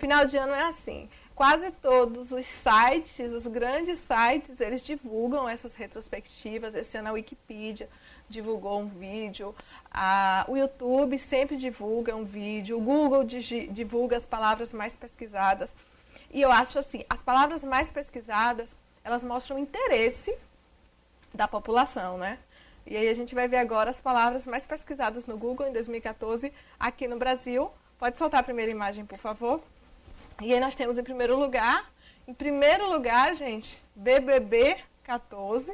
Final de ano é assim. Quase todos os sites, os grandes sites, eles divulgam essas retrospectivas. Esse ano a Wikipedia divulgou um vídeo, o YouTube sempre divulga um vídeo, o Google divulga as palavras mais pesquisadas. E eu acho assim, as palavras mais pesquisadas, elas mostram interesse da população, né? E aí a gente vai ver agora as palavras mais pesquisadas no Google em 2014 aqui no Brasil. Pode soltar a primeira imagem, por favor? E aí nós temos em primeiro lugar, gente, BBB 14,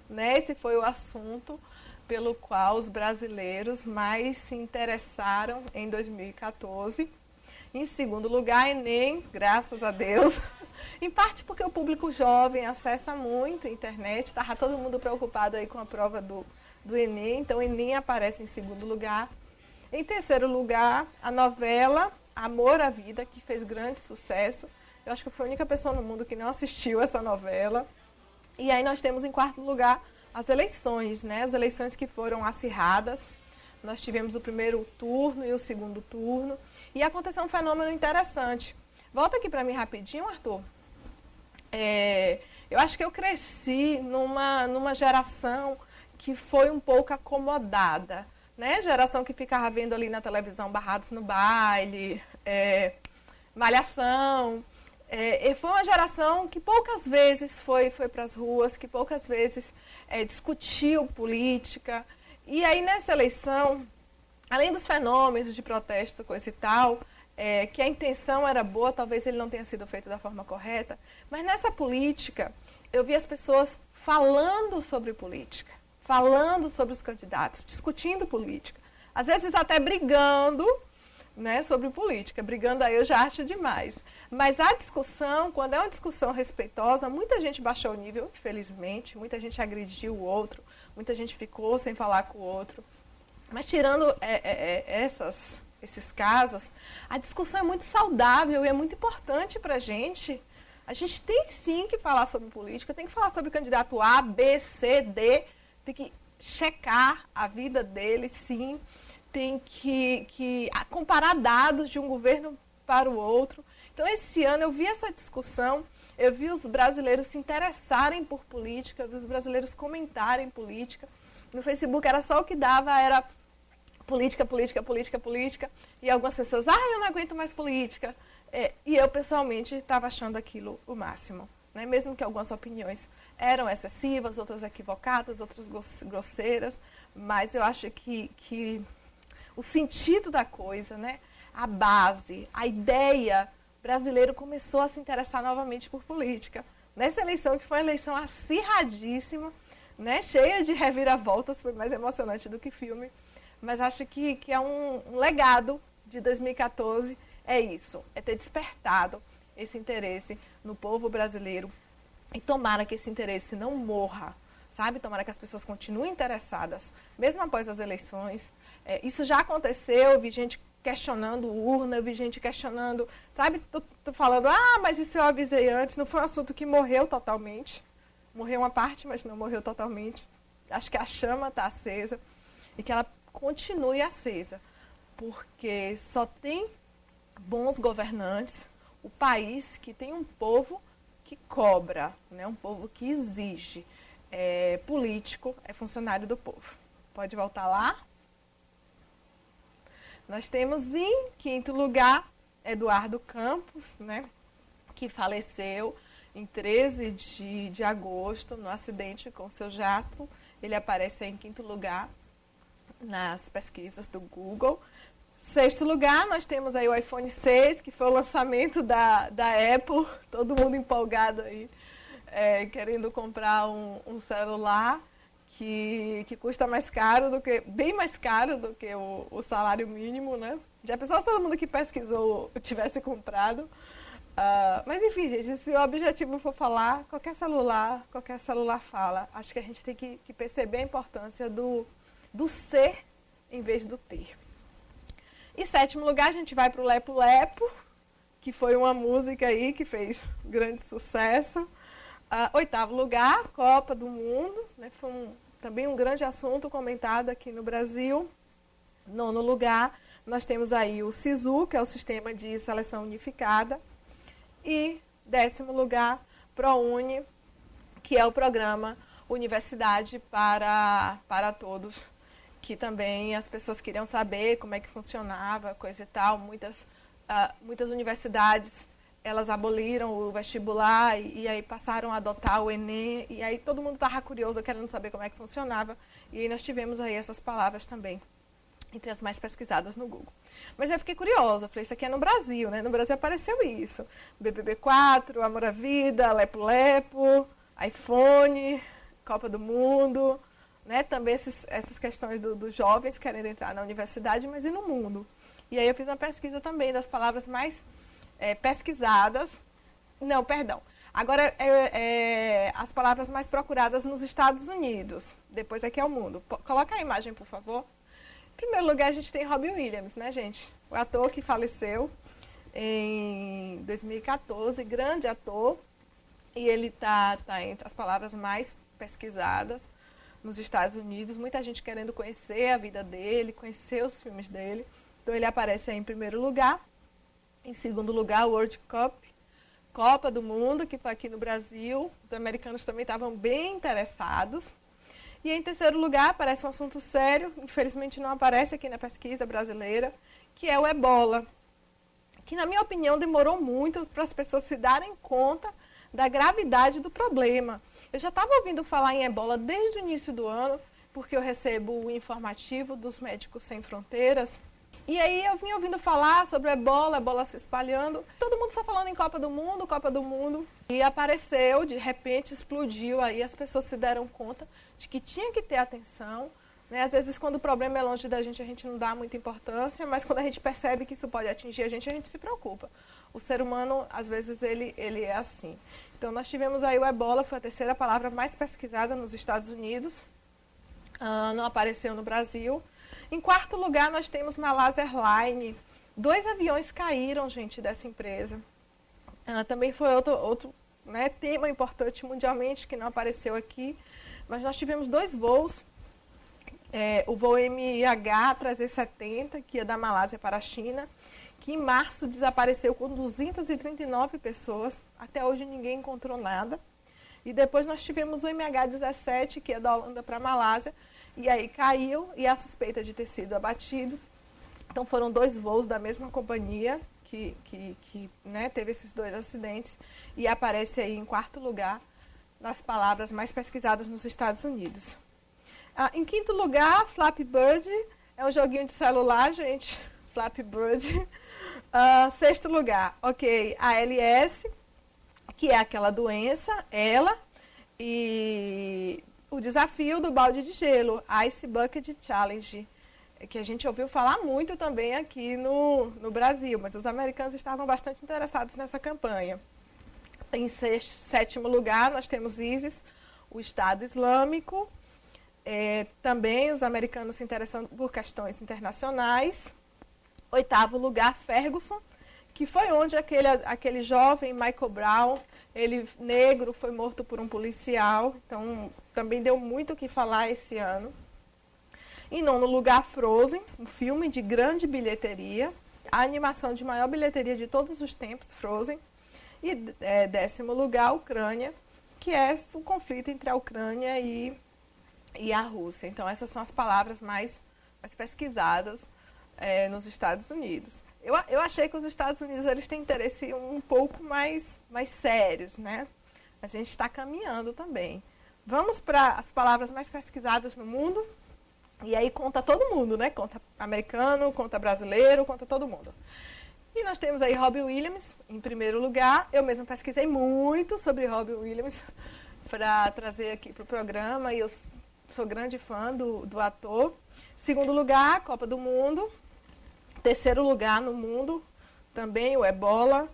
né? Esse foi o assunto pelo qual os brasileiros mais se interessaram em 2014. Em segundo lugar, Enem, graças a Deus. Em parte porque o público jovem acessa muito a internet, estava todo mundo preocupado aí com a prova do Enem, então o Enem aparece em segundo lugar. Em terceiro lugar, a novela Amor à Vida, que fez grande sucesso. Eu acho que eu fui a única pessoa no mundo que não assistiu essa novela. E aí nós temos em quarto lugar as eleições, né? As eleições que foram acirradas. Nós tivemos o primeiro turno e o segundo turno. E aconteceu um fenômeno interessante. Volta aqui para mim rapidinho, Arthur. Eu acho que eu cresci numa geração que foi um pouco acomodada, né? Geração que ficava vendo ali na televisão Barrados no Baile, Malhação. Foi uma geração que poucas vezes foi para as ruas, que poucas vezes discutiu política. E aí nessa eleição, além dos fenômenos de protesto, coisa e tal, que a intenção era boa, talvez ele não tenha sido feito da forma correta, mas nessa política eu vi as pessoas falando sobre política, falando sobre os candidatos, discutindo política, às vezes até brigando, né, sobre política. Brigando aí eu já acho demais. Mas a discussão, quando é uma discussão respeitosa, muita gente baixou o nível, infelizmente, muita gente agrediu o outro, muita gente ficou sem falar com o outro. Mas tirando esses casos, a discussão é muito saudável e é muito importante para a gente. A gente tem sim que falar sobre política, tem que falar sobre candidato A, B, C, D, tem que checar a vida dele, sim, tem que comparar dados de um governo para o outro. Então, esse ano eu vi essa discussão, eu vi os brasileiros se interessarem por política, eu vi os brasileiros comentarem política. No Facebook era só o que dava, era política, política, política, política. E algumas pessoas, eu não aguento mais política. E eu, pessoalmente, estava achando aquilo o máximo, né? Mesmo que algumas opiniões eram excessivas, outras equivocadas, outras grosseiras. Mas eu acho que o sentido da coisa, né? A base, a ideia, o brasileiro começou a se interessar novamente por política. Nessa eleição, que foi uma eleição acirradíssima, né? Cheia de reviravoltas, foi mais emocionante do que filme. Mas acho que é um legado de 2014, é isso, é ter despertado esse interesse no povo brasileiro. E tomara que esse interesse não morra, sabe? Tomara que as pessoas continuem interessadas, mesmo após as eleições. Isso já aconteceu, eu vi gente questionando urna, eu vi gente questionando, sabe? Tô falando, mas isso eu avisei antes, não foi um assunto que morreu totalmente. Morreu uma parte, mas não morreu totalmente. Acho que a chama está acesa e que ela continue acesa, porque só tem bons governantes o país que tem um povo que cobra, né? Um povo que exige. Político é funcionário do povo. Pode voltar lá? Nós temos em quinto lugar Eduardo Campos, né? Que faleceu em 13 de agosto no acidente com seu jato. Ele aparece em quinto lugar nas pesquisas do Google. Sexto lugar, nós temos aí o iPhone 6, que foi o lançamento da Apple, todo mundo empolgado aí, querendo comprar um celular que custa mais caro bem mais caro do que o salário mínimo, né? Já pensou se todo mundo que pesquisou tivesse comprado? Mas enfim, gente, se o objetivo for falar, qualquer celular fala. Acho que a gente tem que perceber a importância do ser em vez do ter. E sétimo lugar, a gente vai para o Lepo Lepo, que foi uma música aí que fez grande sucesso. Oitavo lugar, Copa do Mundo, né? Foi também um grande assunto comentado aqui no Brasil. Nono lugar, Nós temos aí o SISU, que é o Sistema de Seleção Unificada, e 10º lugar, ProUni, que é o programa Universidade para Todos, que também as pessoas queriam saber como é que funcionava, coisa e tal. Muitas universidades, elas aboliram o vestibular e aí passaram a adotar o Enem, e aí todo mundo estava curioso, querendo saber como é que funcionava, e aí nós tivemos aí essas palavras também, entre as mais pesquisadas no Google. Mas eu fiquei curiosa, falei, isso aqui é no Brasil, né? No Brasil apareceu isso. BBB4, Amor à Vida, Lepo Lepo, iPhone, Copa do Mundo, né? Também essas questões dos jovens querendo entrar na universidade, mas e no mundo? E aí eu fiz uma pesquisa também das palavras mais pesquisadas. Não, perdão. Agora, as palavras mais procuradas nos Estados Unidos. Depois aqui é o mundo. Coloca a imagem, por favor. Em primeiro lugar, a gente tem Robin Williams, né, gente? O ator que faleceu em 2014, grande ator. E ele tá entre as palavras mais pesquisadas nos Estados Unidos. Muita gente querendo conhecer a vida dele, conhecer os filmes dele. Então, ele aparece aí em primeiro lugar. Em segundo lugar, World Cup, Copa do Mundo, que foi aqui no Brasil. Os americanos também estavam bem interessados. E em terceiro lugar, aparece um assunto sério, infelizmente não aparece aqui na pesquisa brasileira, que é o ebola, que, na minha opinião, demorou muito para as pessoas se darem conta da gravidade do problema. Eu já estava ouvindo falar em ebola desde o início do ano, porque eu recebo o informativo dos Médicos Sem Fronteiras. E aí eu vim ouvindo falar sobre ebola se espalhando. Todo mundo só falando em Copa do Mundo, Copa do Mundo. E apareceu, de repente explodiu aí, as pessoas se deram conta de que tinha que ter atenção. Né? Às vezes, quando o problema é longe da gente, a gente não dá muita importância, mas quando a gente percebe que isso pode atingir a gente se preocupa. O ser humano, às vezes, ele é assim. Então, nós tivemos aí o ebola, foi a terceira palavra mais pesquisada nos Estados Unidos. Não apareceu no Brasil. Em quarto lugar, nós temos Malaysia Airlines. 2 aviões caíram, gente, dessa empresa. Também foi outro né, tema importante mundialmente que não apareceu aqui. Mas nós tivemos 2 voos. O voo MH370, que é da Malásia para a China, que em março desapareceu com 239 pessoas. Até hoje ninguém encontrou nada. E depois nós tivemos o MH17, que é da Holanda para a Malásia, e aí caiu, e a suspeita de ter sido abatido. Então foram 2 voos da mesma companhia que né, teve esses 2 acidentes, e aparece aí em quarto lugar nas palavras mais pesquisadas nos Estados Unidos. Em quinto lugar, Flappy Bird, é um joguinho de celular, gente, Flappy Bird. Sexto lugar, ok, ALS, que é aquela doença, e o desafio do balde de gelo, Ice Bucket Challenge, que a gente ouviu falar muito também aqui no Brasil, mas os americanos estavam bastante interessados nessa campanha. Em sétimo lugar, nós temos ISIS, o Estado Islâmico, também os americanos se interessando por questões internacionais. Oitavo lugar, Ferguson, que foi onde aquele jovem Michael Brown, ele negro, foi morto por um policial, então também deu muito o que falar esse ano. Em nono lugar, Frozen, um filme de grande bilheteria, a animação de maior bilheteria de todos os tempos, Frozen. E décimo lugar, Ucrânia, que é o conflito entre a Ucrânia e a Rússia. Então essas são as palavras mais pesquisadas nos Estados Unidos. Eu achei que os Estados Unidos eles têm interesse um pouco mais sérios, né? A gente está caminhando também. Vamos para as palavras mais pesquisadas no mundo. E aí conta todo mundo, né? Conta americano, conta brasileiro, conta todo mundo. E nós temos aí Robin Williams em primeiro lugar. Eu mesma pesquisei muito sobre Robin Williams para trazer aqui para o programa. E eu sou grande fã do ator. Segundo lugar, Copa do Mundo. Terceiro lugar no mundo, também o ebola.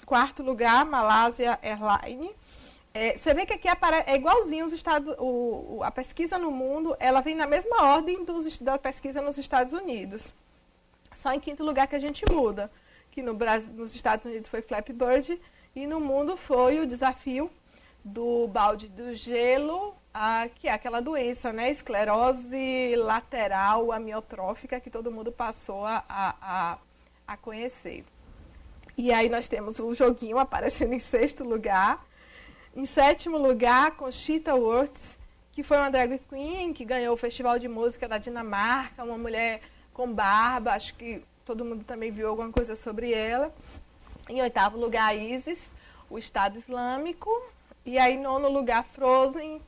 Quarto lugar, Malaysia Airlines. Você vê que aqui é igualzinho a pesquisa no mundo, ela vem na mesma ordem da pesquisa nos Estados Unidos. Só em quinto lugar que a gente muda, que nos Estados Unidos foi Flappy Bird e no mundo foi o desafio do balde do gelo que é aquela doença, né? Esclerose lateral amiotrófica, que todo mundo passou a conhecer. E aí nós temos o joguinho aparecendo em 6º lugar. Em 7º lugar, Conchita Wurst, que foi uma drag queen que ganhou o Festival de Música da Dinamarca, uma mulher com barba, acho que todo mundo também viu alguma coisa sobre ela. Em 8º lugar, Isis, o Estado Islâmico. E aí, em 9º lugar, Frozen.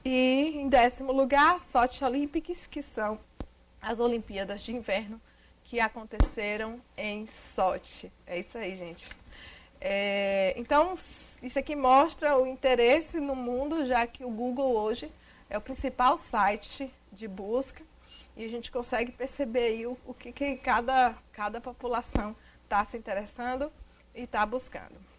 E em 10º lugar, Sochi Olympics, que são as Olimpíadas de Inverno que aconteceram em Sochi. É isso aí, gente. Então, isso aqui mostra o interesse no mundo, já que o Google hoje é o principal site de busca e a gente consegue perceber aí o que cada população está se interessando e está buscando.